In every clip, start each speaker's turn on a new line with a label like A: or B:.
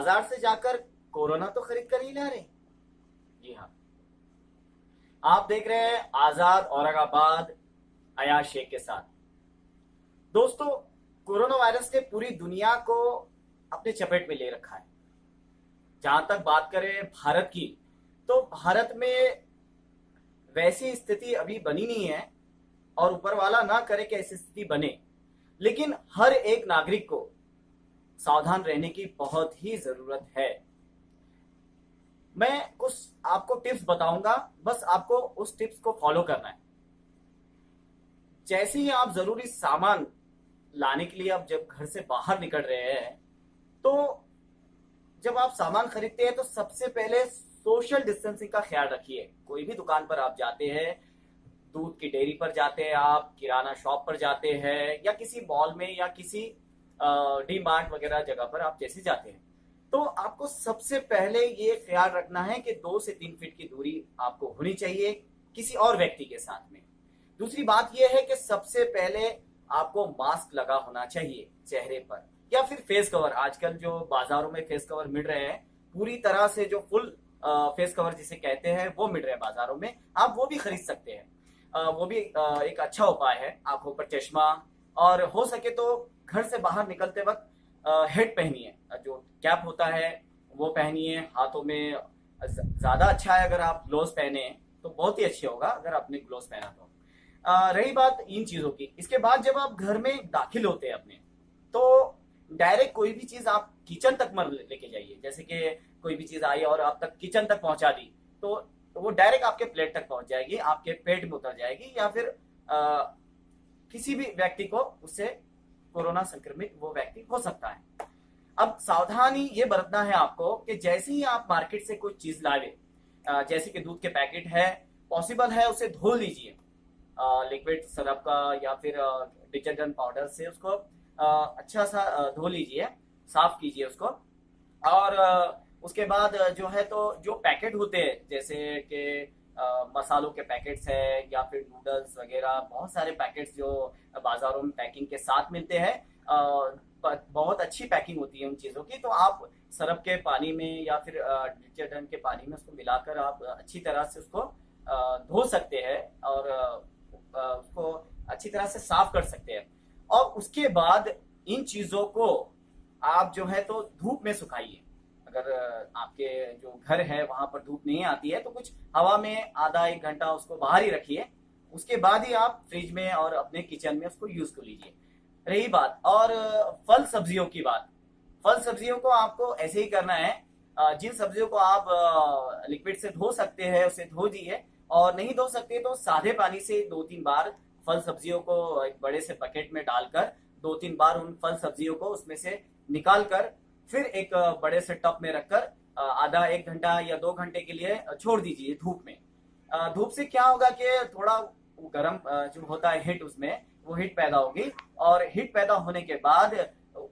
A: बाजार से जाकर कोरोना तो खरीद कर ही ला रहे। जी हाँ, आप देख रहे हैं आजाद औरंगाबाद अयाज शेख के साथ। दोस्तों, कोरोना वायरस ने पूरी दुनिया को अपने चपेट में ले रखा है। जहां तक बात करें भारत की, तो भारत में वैसी स्थिति अभी बनी नहीं है, और ऊपर वाला ना करे कि ऐसी स्थिति बने। लेकिन हर एक नागरिक को सावधान रहने की बहुत ही जरूरत है। मैं कुछ आपको टिप्स बताऊंगा, बस आपको उस टिप्स को फॉलो करना है। जैसे ही आप जरूरी सामान लाने के लिए आप जब घर से बाहर निकल रहे हैं, तो जब आप सामान खरीदते हैं तो सबसे पहले सोशल डिस्टेंसिंग का ख्याल रखिए। कोई भी दुकान पर आप जाते हैं, दूध की डेयरी पर जाते हैं, आप किराना शॉप पर जाते हैं, या किसी मॉल में या किसी डी मार्ट वगैरह जगह पर आप जैसे जाते हैं, तो आपको सबसे पहले ये ख्याल रखना है कि 2 से 3 फीट की दूरी आपको होनी चाहिए किसी और व्यक्ति के साथ में। दूसरी बात यह है कि सबसे पहले आपको मास्क लगा होना चाहिए चेहरे पर, या फिर फेस कवर। आजकल जो बाजारों में फेस कवर मिल रहे हैं, पूरी तरह से जो फुल फेस कवर जिसे कहते हैं, वो मिल रहे हैं बाजारों में, आप वो भी खरीद सकते हैं। वो भी एक अच्छा उपाय है। आंखों पर चश्मा, और हो सके तो घर से बाहर निकलते वक्त हेड पहनिए, जो कैप होता है वो पहनिए। हाथों में ज्यादा अच्छा है अगर आप ग्लोव्स पहने, तो बहुत ही अच्छे होगा अगर आपने ग्लोव्स पहना तो। रही बात इन चीजों की, इसके बाद जब आप घर में दाखिल होते हैं अपने, तो डायरेक्ट कोई भी चीज आप किचन तक मत लेके जाइए। जैसे कि कोई भी चीज आई और आप तक किचन तक पहुंचा दी, तो वो डायरेक्ट आपके प्लेट तक पहुंच जाएगी, आपके पेट में उतर जाएगी, या फिर किसी भी व्यक्ति को उससे कोरोना संक्रमित वो व्यक्ति हो सकता है। अब सावधानी ये बरतना है आपको कि जैसे ही आप मार्केट से कोई चीज लावे, जैसे कि दूध के पैकेट है, पॉसिबल है उसे धो लीजिए लिक्विड सरफ का या फिर डिटर्जेंट पाउडर से उसको अच्छा सा धो लीजिए, साफ कीजिए उसको। और उसके बाद जो है, तो जो पैकेट होते हैं जैसे कि मसालों के पैकेट्स है या फिर नूडल्स वगैरह, बहुत सारे पैकेट्स जो बाजारों में पैकिंग के साथ मिलते हैं, बहुत अच्छी पैकिंग होती है उन चीज़ों की। तो आप सरफ के पानी में या फिर डिटर्जेंट के पानी में उसको मिलाकर आप अच्छी तरह से उसको धो सकते हैं, और उसको अच्छी तरह से साफ कर सकते हैं। और उसके बाद इन चीज़ों को आप जो है तो धूप में सुखाइए। अगर आपके जो घर है वहां पर धूप नहीं आती है, तो कुछ हवा में आधा 1 घंटा उसको बाहर ही रखिए। उसके बाद ही आप फ्रिज में और अपने किचन में उसको यूज कर लीजिए। रही बात और फल सब्जियों की बात, फल सब्जियों को आपको ऐसे ही करना है। जिन सब्जियों को आप लिक्विड से धो सकते हैं उसे धो दिए, और नहीं धो सकते तो सादे पानी से 2-3 बार फल सब्जियों को एक बड़े से बकेट में डालकर 2-3 बार उन फल सब्जियों को उसमें से निकाल कर फिर एक बड़े से टब में रखकर आधा 1 घंटा या 2 घंटे के लिए छोड़ दीजिए धूप में। धूप से क्या होगा कि थोड़ा गर्म जो होता है हीट, उसमें वो हीट पैदा होगी, और हीट पैदा होने के बाद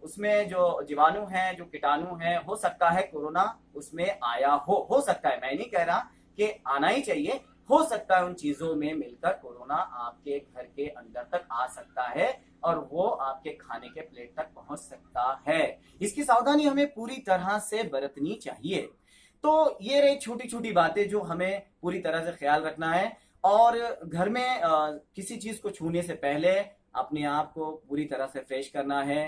A: उसमें जो जीवाणु हैं, जो कीटाणु हैं, हो सकता है कोरोना उसमें आया हो सकता है। मैं नहीं कह रहा कि आना ही चाहिए, हो सकता है उन चीजों में मिलकर कोरोना आपके घर के अंदर तक आ सकता है, और वो आपके खाने के प्लेट तक पहुंच सकता है। इसकी सावधानी हमें पूरी तरह से बरतनी चाहिए। तो ये रही छोटी छोटी बातें जो हमें पूरी तरह से ख्याल रखना है। और घर में किसी चीज को छूने से पहले अपने आप को पूरी तरह से फ्रेश करना है।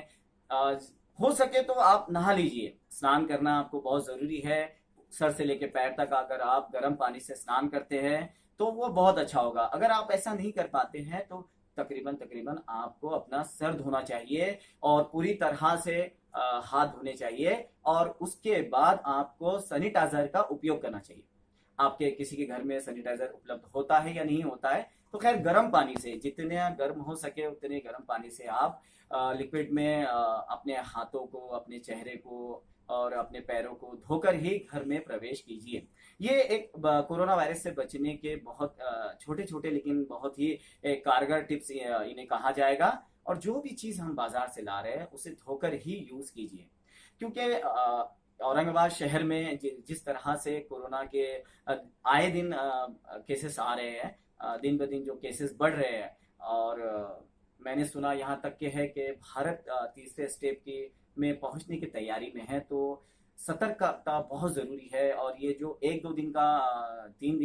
A: अ, हो सके तो आप नहा लीजिए। स्नान करना आपको बहुत जरूरी है। सर से लेकर पैर तक अगर आप गर्म पानी से स्नान करते हैं तो वो बहुत अच्छा होगा। अगर आप ऐसा नहीं कर पाते हैं तो तकरीबन तकरीबन आपको अपना सर धोना चाहिए, और पूरी तरह से हाथ धोने चाहिए, और उसके बाद आपको सैनिटाइजर का उपयोग करना चाहिए। आपके किसी के घर में सैनिटाइजर उपलब्ध होता है या नहीं होता है, तो खैर गर्म पानी से, जितने गर्म हो सके उतने गर्म पानी से आप लिक्विड में अपने हाथों को, अपने चेहरे को और अपने पैरों को धोकर ही घर में प्रवेश कीजिए। ये एक कोरोना वायरस से बचने के बहुत छोटे छोटे लेकिन बहुत ही कारगर टिप्स इन्हें कहा जाएगा। और जो भी चीज हम बाजार से ला रहे हैं उसे धोकर ही यूज कीजिए, क्योंकि औरंगाबाद शहर में जिस तरह से कोरोना के आए दिन केसेस आ रहे हैं, दिन ब दिन जो केसेस बढ़ रहे हैं, और मैंने सुना यहाँ तक के है कि भारत तीसरे स्टेप की में पहुंचने की तैयारी में है। तो सतर्कता बहुत जरूरी है। और ये जो एक दो दिन का 3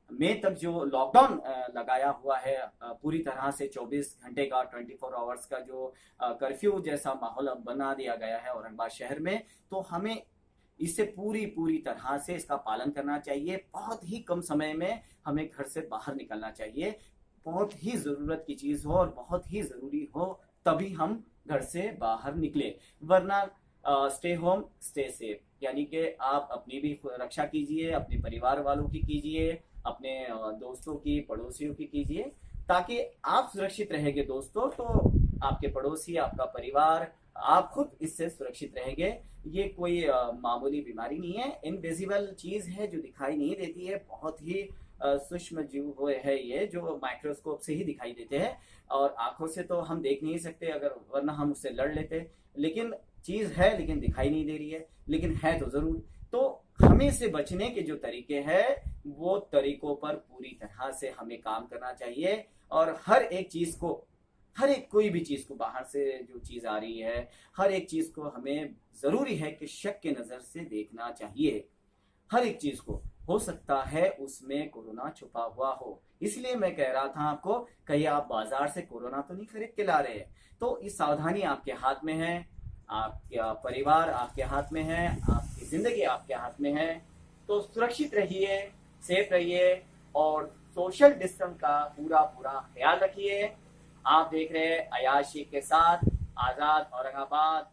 A: मई तक जो लॉकडाउन लगाया हुआ है, पूरी तरह से 24 घंटे का 24 आवर्स का जो कर्फ्यू जैसा माहौल अब बना दिया गया है औरंगाबाद शहर में, तो हमें इससे पूरी पूरी तरह से इसका पालन करना चाहिए। बहुत ही कम समय में हमें घर से बाहर निकलना चाहिए। बहुत ही जरूरत की चीज हो और बहुत ही जरूरी हो तभी हम घर से बाहर निकले, वरना स्टे होम स्टे सेफ, यानी कि आप अपनी भी रक्षा कीजिए, अपने परिवार वालों की कीजिए, अपने दोस्तों की, पड़ोसियों की कीजिए, ताकि आप सुरक्षित रहेंगे दोस्तों तो आपके पड़ोसी, आपका परिवार, आप खुद इससे सुरक्षित रहेंगे। ये कोई मामूली बीमारी नहीं है, इनविजिबल चीज है जो दिखाई नहीं देती है, बहुत ही सूक्ष्म जीव हुए है ये, जो माइक्रोस्कोप से ही दिखाई देते हैं और आंखों से तो हम देख नहीं सकते, अगर वरना हम उससे लड़ लेते। लेकिन चीज है, लेकिन दिखाई नहीं दे रही है, लेकिन है तो जरूर। तो हमें इससे बचने के जो तरीके हैं वो तरीकों पर पूरी तरह से हमें काम करना चाहिए। और हर एक चीज को, हर एक कोई भी चीज को, बाहर से जो चीज आ रही है, हर एक चीज को हमें जरूरी है कि शक के नजर से देखना चाहिए। हर एक चीज को, हो सकता है उसमें कोरोना छुपा हुआ हो। इसलिए मैं कह रहा था आपको, कहीं आप बाजार से कोरोना तो नहीं खरीद के ला रहे हैं। तो ये सावधानी आपके हाथ में है, आपका परिवार आपके हाथ में है, आपकी जिंदगी आपके हाथ में है। तो सुरक्षित रहिए, सेफ रहिए और सोशल डिस्टेंस का पूरा पूरा ख्याल रखिए। आप देख रहे हैं अयाज शेख के साथ आजाद औरंगाबाद।